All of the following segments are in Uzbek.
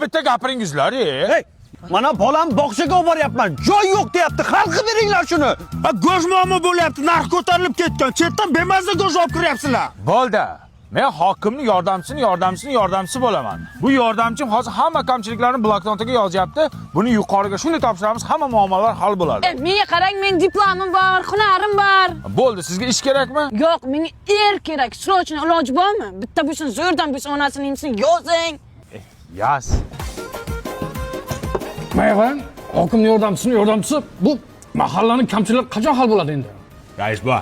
bitta gapiringizlar. Hey, mana bolam bog'chaga olib boryapman. Joy yo'q deyapti. Xalqqa beringlar shuni. Go'sht muammo bo'lyapti. Narx ko'tarilib ketgan. Chetdan bemazza go'sht olib kiryapsizlar. Bo'ldi. Men hokimning yordamchisi bo'laman. Bu yordamchim hozir hamma kamchiliklarni bloknotiga yozyapti. Buni yuqoriga shunday topshiramiz, hamma muammolar hal bo'ladi. Menga qarang, men diplomim bor, hunarim bor. Bo'ldi, sizga ish kerakmi? Yo'q, menga kerak. Srochni iloji bormi? Bitta bo'lsin, zo'rdan bo'lsin, onasini imsin yozing. Yaz. Mayg'an, hokimning yordamchisi bu mahallaning kamchiliklari qachon hal bo'ladi endi? Rais bu.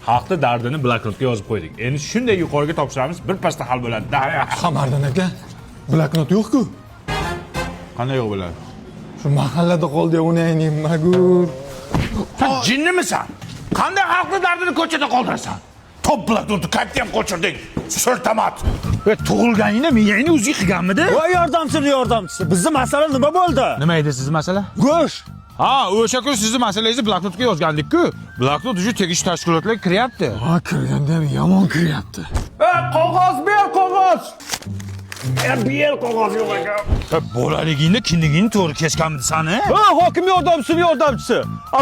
Xalqning dardini bloknotga yozib qo'ydik. Endi shunday yuqoriga topshiramiz, bir pasda hal bo'ladi. Qamardan aka, bloknot yo'q-ku. Qanday yo'q bo'ladi? Shu mahallada qoldi, uni ayning magur. Sen jinnimisan? Qanday xalqning dardini ko'chada qoldirasan? Top bloknotni qayerda ham qo'chirding? So'rtamat. Tug'ilganingda miyangni o'zing qilganmidi? Voy yordamchisi. Bizning masala nima bo'ldi? Nima edi sizning masala? Go'sht. Ha, o'sha kun sizning masalangizni bloknotga yozgandik-ku. Bloknot uchun tegishli tashkilotlar kiryapti. Ha, kirganda ham yomon kiryapti. Qog'oz ber, qog'oz. Ber qog'oz yo'q ekan. Bolaligingda kindigingni to'g'ri kesganmisan, he? Ha, hokim yordamchisi.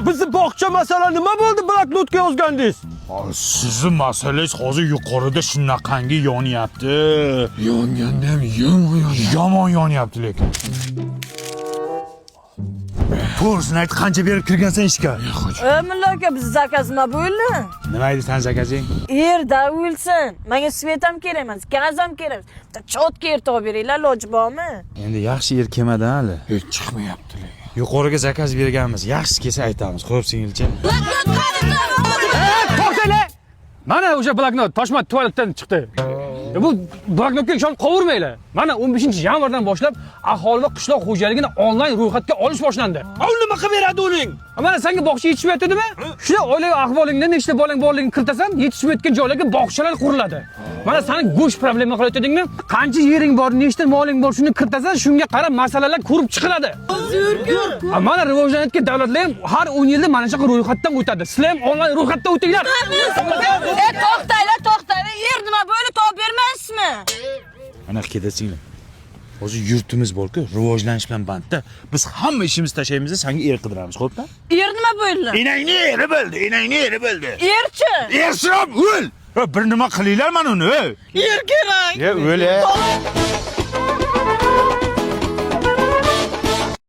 Bizning bog'cha masala nima bo'ldi bloknotga yozgandingiz? Sizning masalangiz hozir yuqorida shunaqangi yonyapti. Yonganda ham yomon Yomon lekin. To'g'risini ayt, qancha berib kirgansan ishga? Mulla aka, biz zakaz nima bo'ldi? Nima edi san zakazing? Yerda o'lsin. Menga svet ham kerak emas, gaz ham kerak. Bitta chotka yer topib beringlar, iloji bormi? Endi yaxshi yer kelmadi hali. Hech chiqmayapti lekin. Yuqoriga zakaz berganmiz. Yaxshisi kelsa aytamiz. Xo'p, singilcha. To'xtanglar. Mana o'sha bloknot Toshmat tualetdan chiqdi. Bu bloknotga ishonib qovurmanglar. Mana 15-yanvardan boshlab aholi va qishloq xo'jaligini onlayn ro'yxatga olish boshlandi. Nima qilib beradi uning? Mana senga bog'cha yetishmayaptimi? Shuna oilaviy ahvolingda nechta bolang borligini kiritasan, yetishmayotgan joylarga bog'chalar quriladi. Mana seni go'sht problema qilayotganingni, qancha yering bor, nechta moling bor, shuni kiritasan, shunga qarab masalalar ko'rib chiqiladi. Mana rivojlanayotgan davlatlar ham har 10 yilda mana shu ro'yxatdan o'tadi. Sizlar ham onlayn ro'yxatdan o'tinglar. To'xtanglar. Yer nima bo'ldi, topib bermaysizmi? Ana ketasinglar. Hozir yurtimiz bor-ku, rivojlanish bilan bandda. Biz hamma ishimizni tashlaymiz, senga er qidiramiz, xo'pmi? Yer nima bo'ldi? Enangni eri bo'ldi. Yerchi? Ersirab o'l. Bir nima qilinglar mana uni. Yer kerak. O'l.